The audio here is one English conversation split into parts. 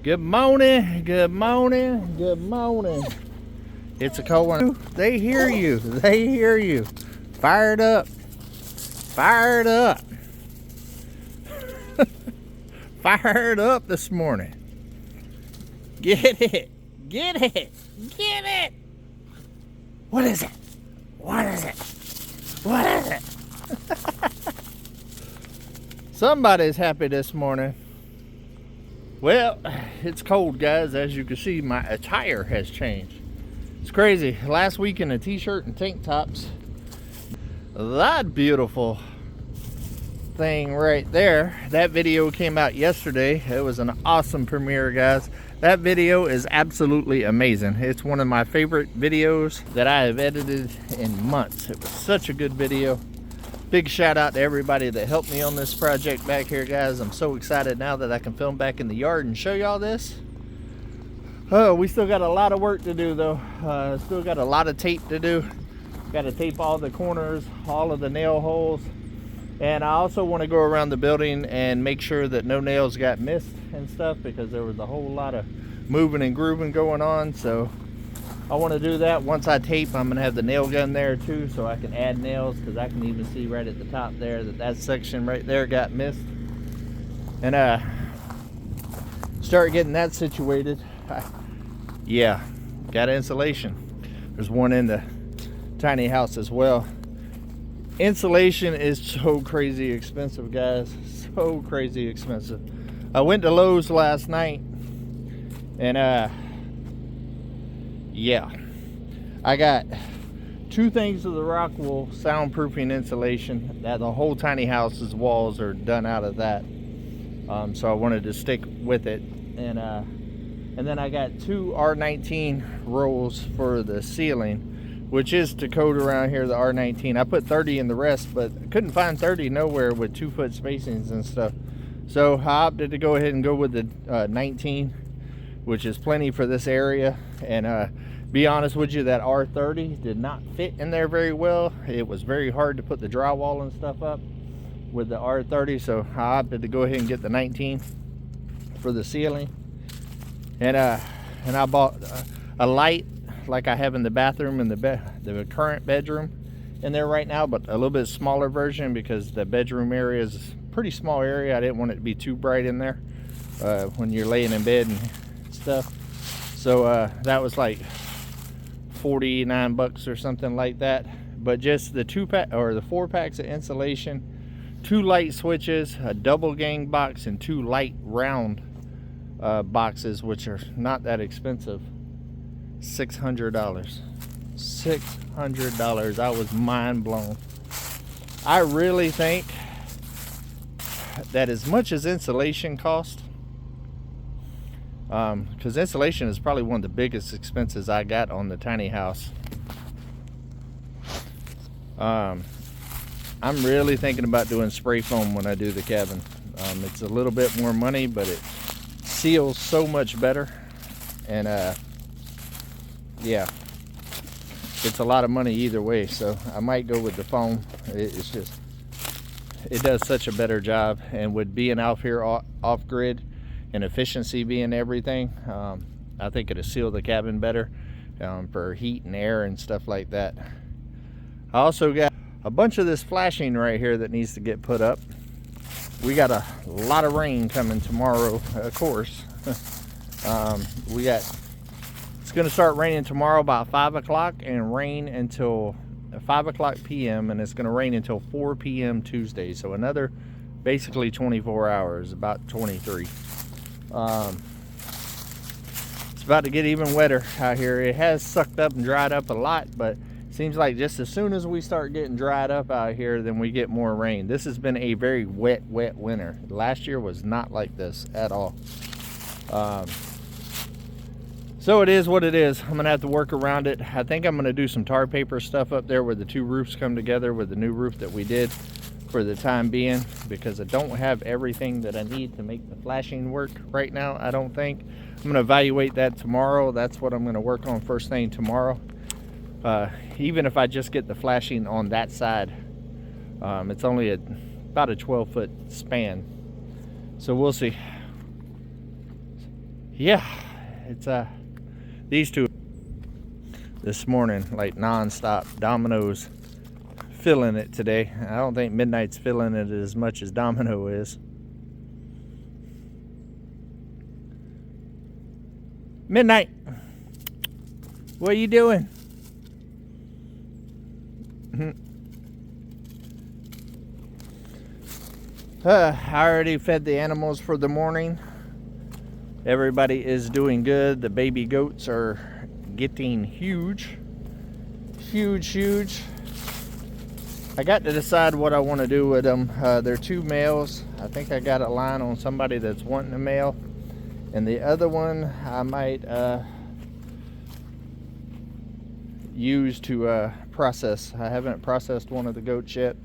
Good morning, good morning, good morning. It's a cold one. They hear you, they hear you. Fired up, fired up. Fired up this morning. Get it, get it, get it. What is it? What is it? What is it? Somebody's happy this morning. Well, it's cold, guys. As you can see, my attire has changed. It's crazy. Last week in a t-shirt and tank tops. That beautiful thing right there. That video came out yesterday. It was an awesome premiere, guys. That video is absolutely amazing. It's one of my favorite videos that I have edited in months. It was such a good video. Big shout out to everybody that helped me on this project back here, guys. I'm so excited now that I can film back in the yard and show y'all this. Oh, we still got a lot of work to do though. Still got a lot of tape to do. Got to tape all the corners, all of the nail holes. And I also want to go around the building and make sure that no nails got missed and stuff, because there was a whole lot of moving and grooving going on. So I want to do that. Once I tape, I'm going to have the nail gun there too, so I can add nails, because I can even see right at the top there that section right there got missed. And start getting that situated. Yeah, got insulation. There's one in the tiny house as well. Insulation is so crazy expensive, guys. So crazy expensive. I went to Lowe's last night, and yeah, I got 2 things of the Rockwool soundproofing insulation. That the whole tiny house's walls are done out of that. So I wanted to stick with it, and then I got 2 R19 rolls for the ceiling, which is to code around here, the R19. I put 30 in the rest, but I couldn't find 30 nowhere with 2-foot spacings and stuff. So I opted to go ahead and go with the 19, which is plenty for this area. And be honest with you, that R30 did not fit in there very well. It was very hard to put the drywall and stuff up with the R30, so I opted to go ahead and get the 19 for the ceiling. And I bought a light like I have in the bathroom in the current bedroom in there right now, but a little bit smaller version, because the bedroom area is a pretty small area. I didn't want it to be too bright in there when you're laying in bed and stuff. So that was like 49 bucks or something like that. But just the 2-pack or the 4 packs of insulation, 2 light switches, a double gang box, and 2 light round boxes, which are not that expensive. $600. $600. I was mind blown. I really think that as much as insulation cost, because insulation is probably one of the biggest expenses I got on the tiny house. I'm really thinking about doing spray foam when I do the cabin. It's a little bit more money, but it seals so much better. And yeah, it's a lot of money either way, so I might go with the foam. It's just, it does such a better job, and with being out here off grid and efficiency being everything, I think it'll seal the cabin better for heat and air and stuff like that. I also got a bunch of this flashing right here that needs to get put up. We got a lot of rain coming tomorrow, of course. It's going to start raining tomorrow about 5 o'clock and rain until 5 o'clock p.m. and it's going to rain until 4 p.m. Tuesday. So another basically 24 hours, about 23. It's about to get even wetter out here. It has sucked up and dried up a lot, but it seems like just as soon as we start getting dried up out here, then we get more rain. This has been a very wet winter. Last year was not like this at all. So it is what it is. I'm gonna have to work around it. I think I'm gonna do some tar paper stuff up there where the 2 roofs come together with the new roof that we did for the time being, because I don't have everything that I need to make the flashing work right now, I don't think. I'm gonna evaluate that tomorrow. That's what I'm gonna work on first thing tomorrow. Even if I just get the flashing on that side, it's only about a 12-foot span. So we'll see. yeah, it's these two this morning, like non-stop. Domino's feeling it today. I don't think Midnight's feeling it as much as Domino is. Midnight, what are you doing? I already fed the animals for the morning. Everybody is doing good. The baby goats are getting huge. Huge. I got to decide what I want to do with them. They're 2 males. I think I got a line on somebody that's wanting a male. And the other one I might use to process. I haven't processed one of the goats yet.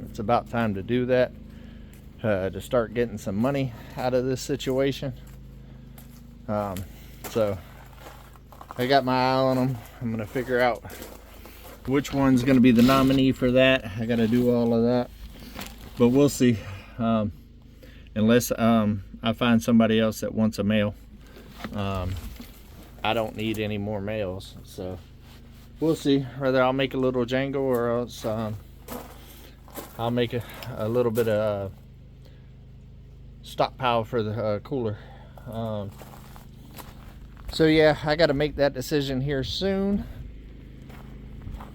It's about time to do that, to start getting some money out of this situation. So I got my eye on them. I'm gonna figure out which one's gonna be the nominee for that. I gotta do all of that, but we'll see. Unless I find somebody else that wants a male. I don't need any more males, so we'll see. Whether I'll make a little Django or else I'll make a little bit of stockpile for the cooler. So yeah, I got to make that decision here soon.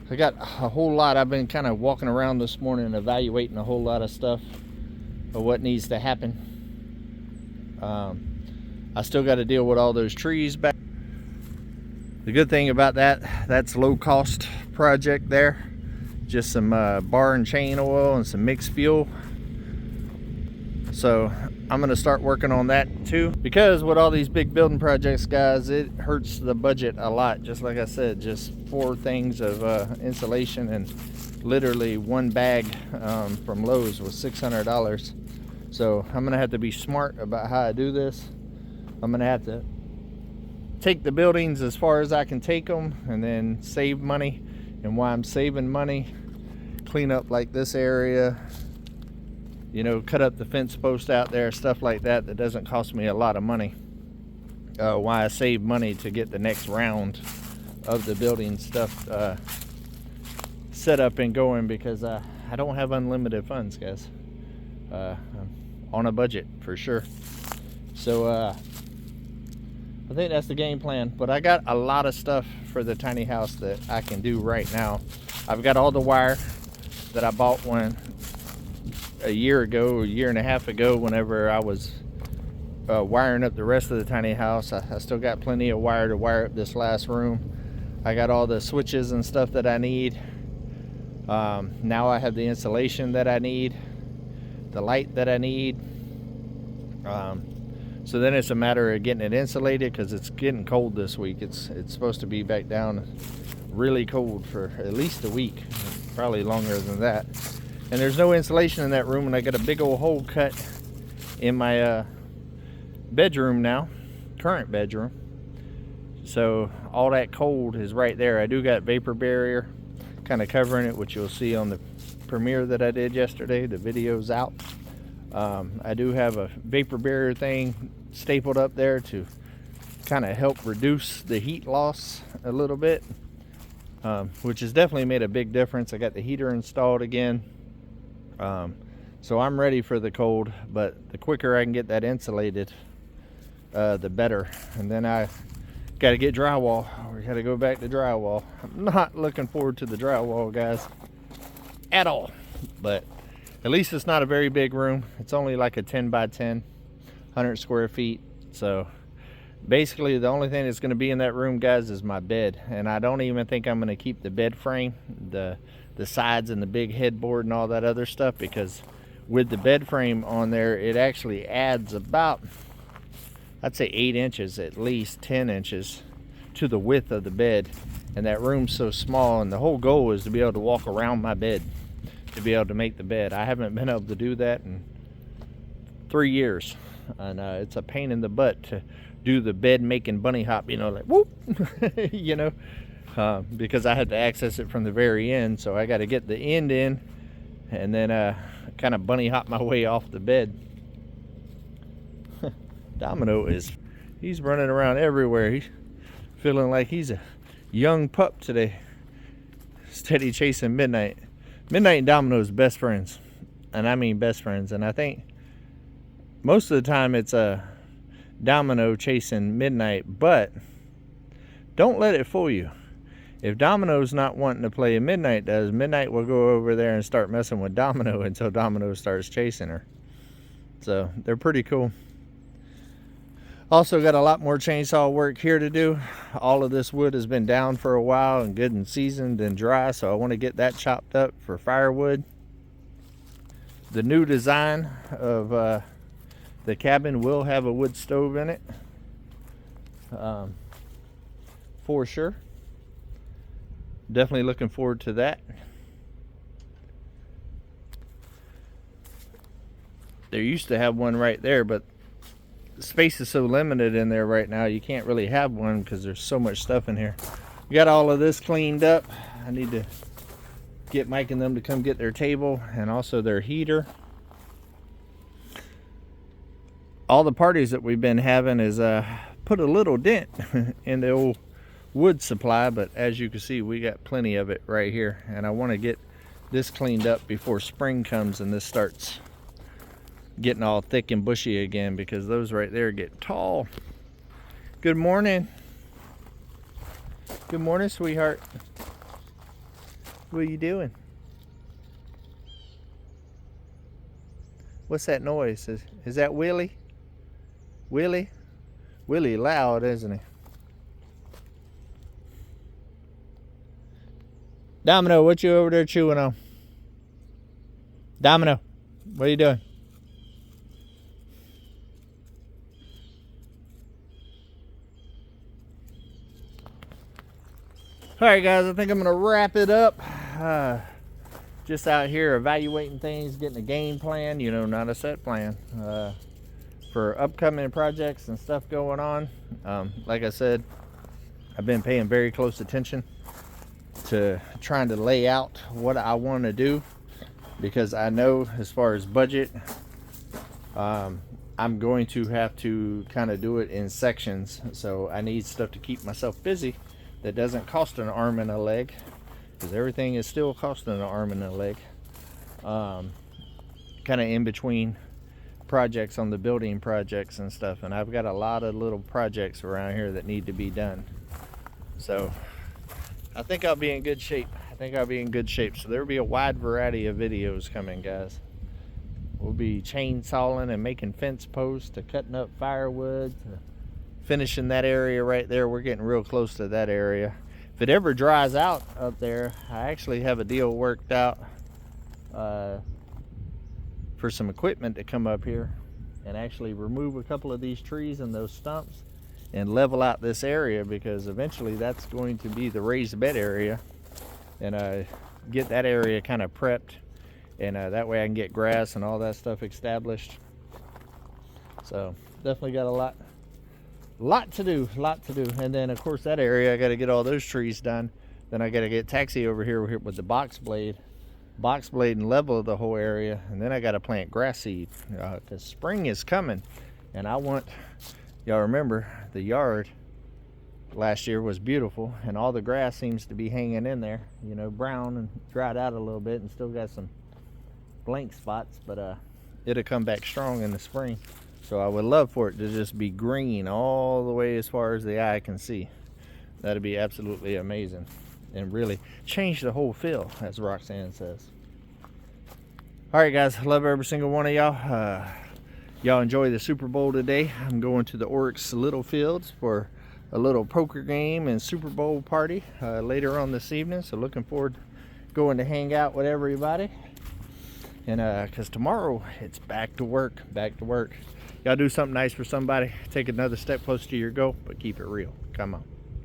I got a whole lot. I've been kind of walking around this morning evaluating a whole lot of stuff of what needs to happen. I still got to deal with all those trees back. The good thing about that's low cost project there. Just some bar and chain oil and some mixed fuel. So I'm gonna start working on that too, because with all these big building projects, guys, it hurts the budget a lot. Just like I said, just 4 things of insulation, and literally 1 bag from Lowe's was $600. So I'm gonna have to be smart about how I do this. I'm gonna have to take the buildings as far as I can take them, and then save money. And while I'm saving money, clean up like this area, you know, cut up the fence post out there, stuff like that doesn't cost me a lot of money. Why I save money to get the next round of the building stuff set up and going, because I don't have unlimited funds, guys. I'm on a budget for sure. So I think that's the game plan. But I got a lot of stuff for the tiny house that I can do right now. I've got all the wire that I bought a year and a half ago, whenever I was wiring up the rest of the tiny house. I still got plenty of wire to wire up this last room. I got all the switches and stuff that I need. Now I have the insulation that I need, the light that I need. So then it's a matter of getting it insulated, because it's getting cold this week. It's supposed to be back down really cold for at least a week, probably longer than that. And there's no insulation in that room, and I got a big old hole cut in my bedroom now, current bedroom. So all that cold is right there. I do got vapor barrier kind of covering it, which you'll see on the premiere that I did yesterday. The video's out. I do have a vapor barrier thing stapled up there to kind of help reduce the heat loss a little bit, which has definitely made a big difference. I got the heater installed again, so I'm ready for the cold. But the quicker I can get that insulated, the better. And then I got to get drywall. We got to go back to drywall. I'm not looking forward to the drywall, guys, at all. But at least it's not a very big room. It's only like a 10 by 10, 100 square feet. So basically the only thing that's going to be in that room, guys, is my bed. And I don't even think I'm going to keep the bed frame, the sides and the big headboard and all that other stuff, because with the bed frame on there, it actually adds about, I'd say 8 inches, at least 10 inches to the width of the bed. And that room's so small, and the whole goal is to be able to walk around my bed to be able to make the bed. I haven't been able to do that in 3 years, and it's a pain in the butt to do the bed making bunny hop, you know, like whoop, you know, because I had to access it from the very end. So I got to get the end in, and then kind of bunny hop my way off the bed. Domino he's running around everywhere. He's feeling like he's a young pup today. Steady chasing Midnight. Midnight and Domino's best friends. And I mean best friends. And I think most of the time it's a Domino chasing Midnight, but don't let it fool you. If Domino's not wanting to play and Midnight does, Midnight will go over there and start messing with Domino until Domino starts chasing her. So they're pretty cool. Also got a lot more chainsaw work here to do. All of this wood has been down for a while and good and seasoned and dry, so I want to get that chopped up for firewood. The new design of the cabin will have a wood stove in it, for sure. Definitely looking forward to that. There used to have one right there, but the space is so limited in there right now, you can't really have one because there's so much stuff in here. We got all of this cleaned up. I need to get Mike and them to come get their table and also their heater. All the parties that we've been having is put a little dent in the old wood supply, but as you can see, we got plenty of it right here, and I want to get this cleaned up before spring comes and this starts getting all thick and bushy again, because those right there get tall. Good morning. Good morning, sweetheart. What are you doing? What's that noise? Is that Willie? Willie? Willie loud, isn't he? Domino, what you over there chewing on? Domino, what are you doing? Alright guys, I think I'm going to wrap it up. Just out here evaluating things, getting a game plan, you know, not a set plan, for upcoming projects and stuff going on. Like I said, I've been paying very close attention to trying to lay out what I want to do, because I know as far as budget, I'm going to have to kind of do it in sections. So I need stuff to keep myself busy that doesn't cost an arm and a leg, because everything is still costing an arm and a leg. Kind of in between projects on the building projects and stuff, and I've got a lot of little projects around here that need to be done. So I think I'll be in good shape. So there'll be a wide variety of videos coming, guys. We'll be chainsawing and making fence posts, to cutting up firewood, to finishing that area right there. We're getting real close to that area. If it ever dries out up there, I actually have a deal worked out for some equipment to come up here and actually remove a couple of these trees and those stumps and level out this area, because eventually that's going to be the raised bed area, and get that area kind of prepped, and that way I can get grass and all that stuff established. So definitely got a lot to do. And then of course that area, I got to get all those trees done. Then I got to get Taxi over here with the box blade and level the whole area. And then I got to plant grass seed, because spring is coming, and I want, y'all remember the yard last year was beautiful, and all the grass seems to be hanging in there, you know, brown and dried out a little bit and still got some blank spots, but it'll come back strong in the spring. So I would love for it to just be green all the way as far as the eye can see. That'd be absolutely amazing and really change the whole feel, as Roxanne says. All right guys, love every single one of y'all. Y'all enjoy the Super Bowl today. I'm going to the Oryx Little Fields for a little poker game and Super Bowl party later on this evening. So looking forward to going to hang out with everybody. And because tomorrow it's back to work. Y'all do something nice for somebody. Take another step closer to your goal, but keep it real. Come on.